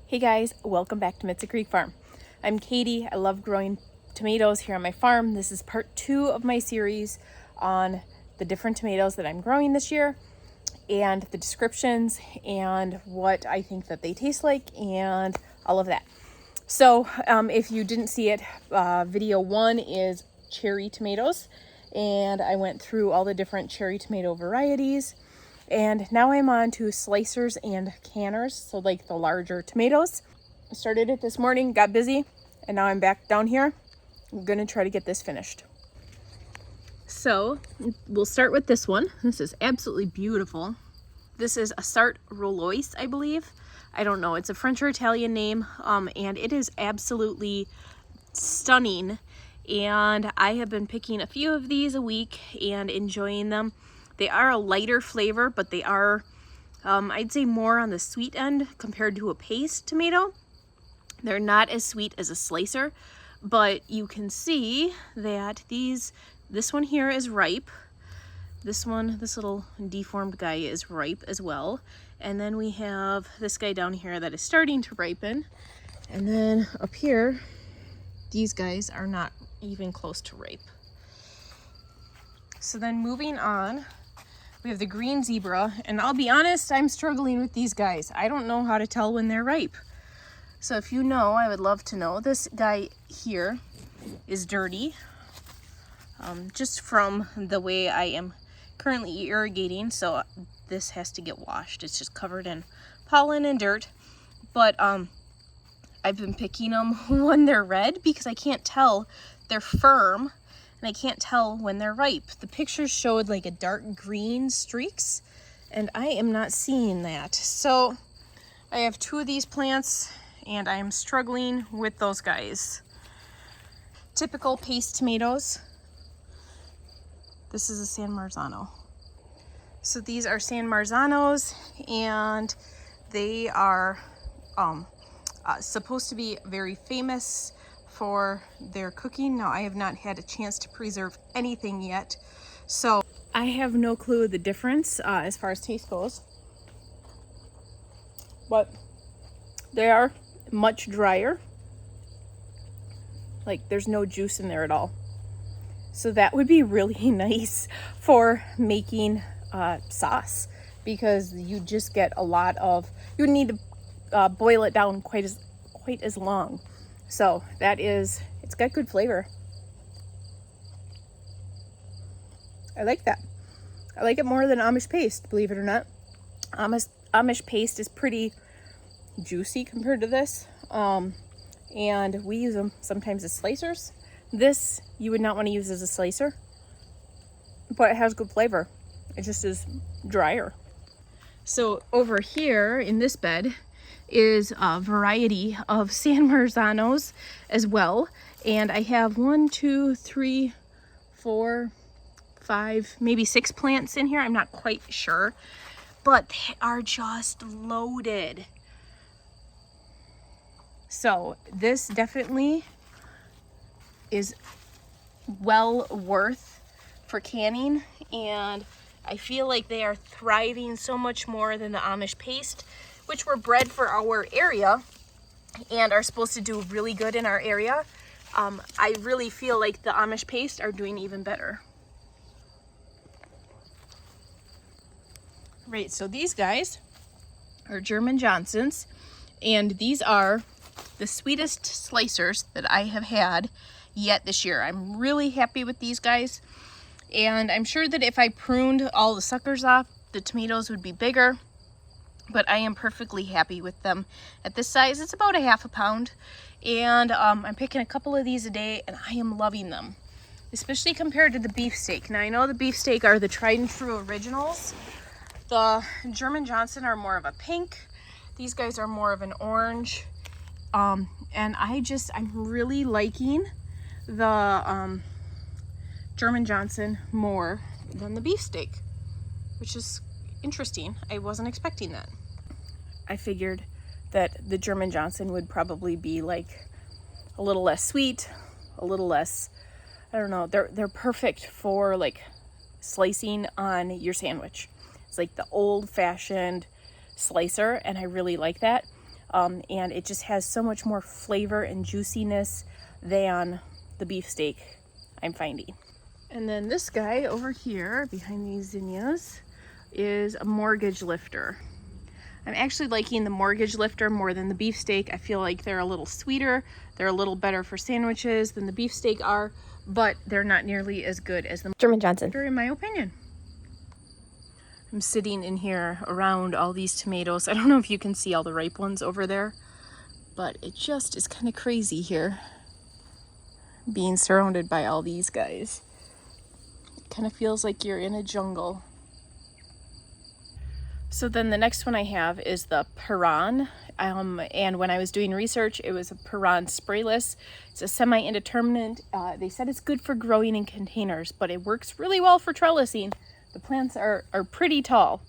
Hey guys, welcome back to Mitza Creek Farm. I'm Katie. I love growing tomatoes here on my farm. This is part 2 of my series on the different tomatoes that I'm growing this year and the descriptions and what I think that they taste like and all of that. So if you didn't see it, video 1 is cherry tomatoes, and I went through all the different cherry tomato varieties. And now I'm on to slicers and canners, so like the larger tomatoes. I started it this morning, got busy, and now I'm back down here. I'm gonna try to get this finished. So we'll start with this one. This is absolutely beautiful. This is Assart Rollois, I believe. I don't know, it's a French or Italian name, and it is absolutely stunning. And I have been picking a few of these a week and enjoying them. They are a lighter flavor, but they are, I'd say, more on the sweet end compared to a paste tomato. They're not as sweet as a slicer, but you can see that this one here is ripe. This little deformed guy is ripe as well. And then we have this guy down here that is starting to ripen. And then up here, these guys are not even close to ripe. So then moving on, we have the green zebra, and I'll be honest, I'm struggling with these guys. I don't know how to tell when they're ripe. So if you know, I would love to know. This guy here is dirty, just from the way I am currently irrigating, so this has to get washed. It's just covered in pollen and dirt, but I've been picking them when they're red because I can't tell. They're firm, and I can't tell when they're ripe. The pictures showed like a dark green streaks, and I am not seeing that. So I have 2 of these plants, and I am struggling with those guys. Typical paste tomatoes. This is a San Marzano. So these are San Marzanos, and they are supposed to be very famous for their cooking. Now, I have not had a chance to preserve anything yet, so I have no clue the difference as far as taste goes, but they are much drier. Like, there's no juice in there at all, so that would be really nice for making sauce, because you just get a lot of, you would need to boil it down quite as long. So it's got good flavor. I like that. I like it more than Amish paste, believe it or not. Amish paste is pretty juicy compared to this. And we use them sometimes as slicers. This you would not want to use as a slicer, but it has good flavor. It just is drier. So over here in this bed is a variety of San Marzanos as well, and I have 1, 2, 3, 4, 5, maybe 6 plants in here. I'm not quite sure, but they are just loaded. So this definitely is well worth for canning, and I feel like they are thriving so much more than the Amish paste, which were bred for our area and are supposed to do really good in our area. I really feel like the Amish paste are doing even better. Right, so these guys are German Johnsons, and these are the sweetest slicers that I have had yet this year. I'm really happy with these guys, and I'm sure that if I pruned all the suckers off, the tomatoes would be bigger. But I am perfectly happy with them at this size. It's about a half a pound, and I'm picking a couple of these a day, and I am loving them, especially compared to the beefsteak. Now, I know the beefsteak are the tried and true originals. The German Johnson are more of a pink. These guys are more of an orange, and I'm really liking the German Johnson more than the beefsteak, which is interesting. I wasn't expecting that. I figured that the German Johnson would probably be like a little less sweet, a little less, I don't know, they're perfect for like slicing on your sandwich. It's like the old-fashioned slicer, and I really like that. and it just has so much more flavor and juiciness than the beefsteak I'm finding. And then this guy over here behind these zinnias is a mortgage lifter. I'm actually liking the mortgage lifter more than the beefsteak. I feel like they're a little sweeter. They're a little better for sandwiches than the beefsteak are, but they're not nearly as good as the German Johnson, in my opinion. I'm sitting in here around all these tomatoes. I don't know if you can see all the ripe ones over there, but it just is kind of crazy here, being surrounded by all these guys. It kind of feels like you're in a jungle. So then the next one I have is the Paran. And when I was doing research, it was a Paran sprayless. It's a semi-indeterminate. They said it's good for growing in containers, but it works really well for trellising. The plants are pretty tall.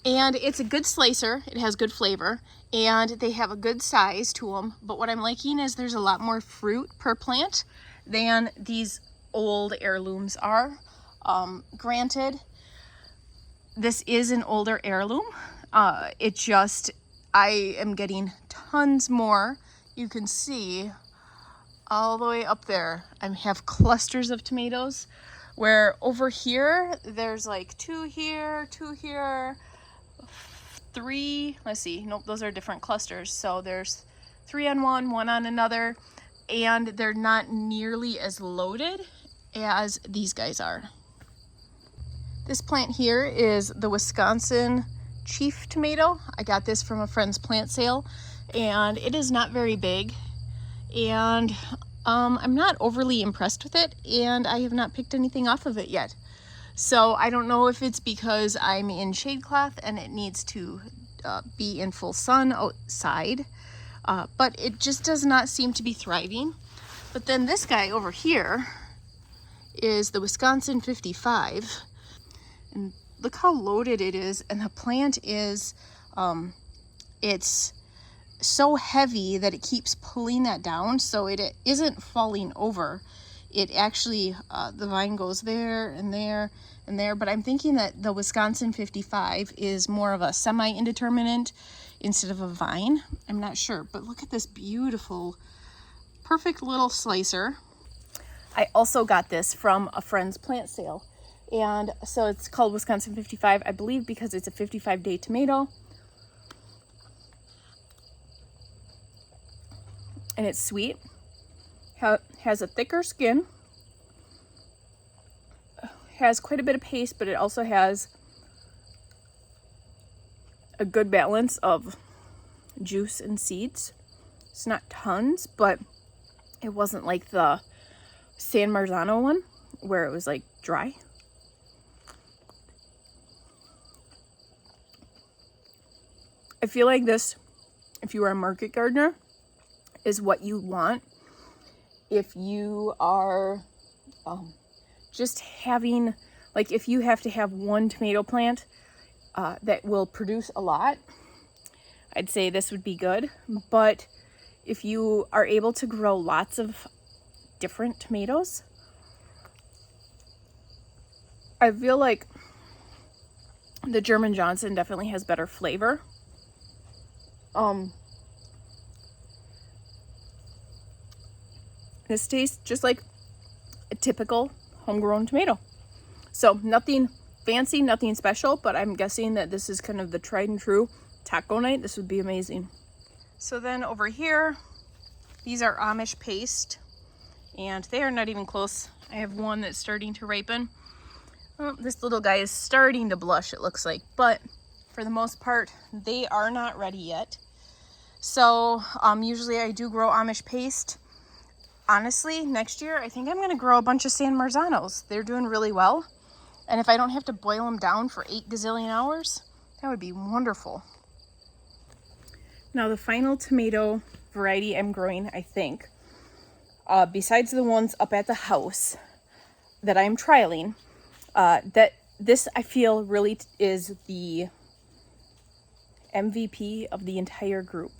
And it's a good slicer. It has good flavor. And they have a good size to them. But what I'm liking is there's a lot more fruit per plant than these old heirlooms are. Granted, this is an older heirloom. I am getting tons more. You can see all the way up there. I have clusters of tomatoes, where over here, there's like 2 here, 2 here, 3, let's see, nope, those are different clusters. So there's 3 on one, 1 on another, and they're not nearly as loaded as these guys are. This plant here is the Wisconsin Chief tomato. I got this from a friend's plant sale, and it is not very big, and I'm not overly impressed with it, and I have not picked anything off of it yet. So I don't know if it's because I'm in shade cloth and it needs to be in full sun outside, but it just does not seem to be thriving. But then this guy over here is the Wisconsin 55. And look how loaded it is, and the plant is, it's so heavy that it keeps pulling that down, so it isn't falling over. It actually, the vine goes there and there and there, but I'm thinking that the Wisconsin 55 is more of a semi-indeterminate instead of a vine. I'm not sure, but look at this beautiful, perfect little slicer. I also got this from a friend's plant sale. And so it's called Wisconsin 55, I believe, because it's a 55-day tomato. And it's sweet. Has a thicker skin. Has quite a bit of paste, but it also has a good balance of juice and seeds. It's not tons, but it wasn't like the San Marzano one where it was like dry. I feel like this, if you are a market gardener, is what you want if you are just having, like if you have to have one tomato plant that will produce a lot, I'd say this would be good. But if you are able to grow lots of different tomatoes, I feel like the German Johnson definitely has better flavor. This tastes just like a typical homegrown tomato. So nothing fancy, nothing special, but I'm guessing that this is kind of the tried and true taco night. This would be amazing. So then over here, these are Amish paste, and they are not even close. I have one that's starting to ripen. Oh, this little guy is starting to blush, it looks like, but for the most part, they are not ready yet. So usually I do grow Amish paste. Honestly, next year, I think I'm going to grow a bunch of San Marzanos. They're doing really well. And if I don't have to boil them down for 8 gazillion hours, that would be wonderful. Now the final tomato variety I'm growing, I think, besides the ones up at the house that I'm trialing, that this I feel really is the MVP of the entire group.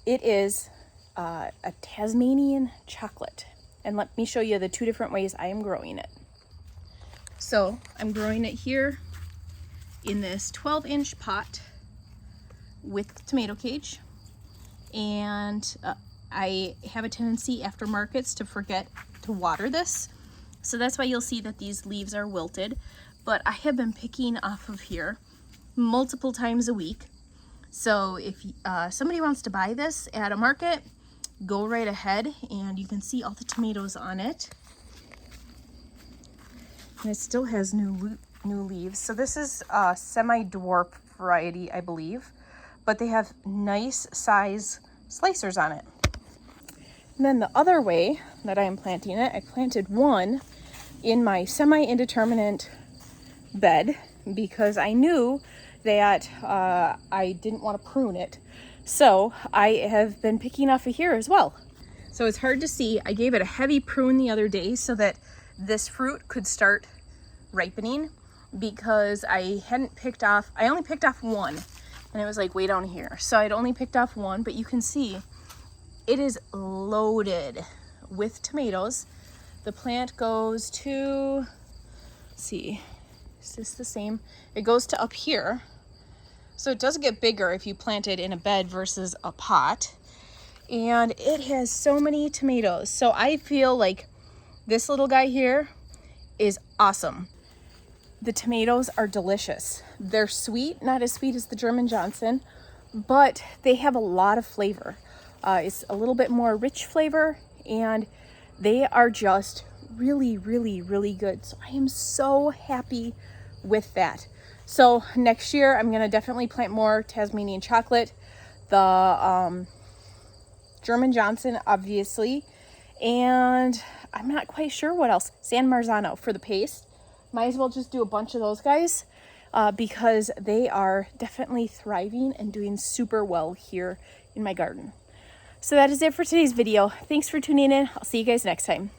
It is a Tasmanian chocolate. And let me show you the 2 different ways I am growing it. So I'm growing it here in this 12-inch pot. with the tomato cage, and I have a tendency after markets to forget to water this. So that's why you'll see that these leaves are wilted, but I have been picking off of here multiple times a week. So if somebody wants to buy this at a market, go right ahead, and you can see all the tomatoes on it. And it still has new leaves. So this is a semi-dwarf variety, I believe, but they have nice size slicers on it. And then the other way that I am planting it, I planted one in my semi-indeterminate bed because I knew that I didn't want to prune it. So I have been picking off of here as well. So it's hard to see. I gave it a heavy prune the other day so that this fruit could start ripening, because I hadn't picked off, I only picked off one, and it was like way down here. So I'd only picked off one, but you can see it is loaded with tomatoes. The plant goes to, let's see, is this the same? It goes to up here. So it does get bigger if you plant it in a bed versus a pot. And it has so many tomatoes. So I feel like this little guy here is awesome. The tomatoes are delicious. They're sweet, not as sweet as the German Johnson, but they have a lot of flavor. It's a little bit more rich flavor, and they are just really, really, really good. So I am so happy with that. So next year, I'm gonna definitely plant more Tasmanian chocolate, the German Johnson, obviously, and I'm not quite sure what else. San Marzano for the paste. Might as well just do a bunch of those guys because they are definitely thriving and doing super well here in my garden. So that is it for today's video. Thanks for tuning in. I'll see you guys next time.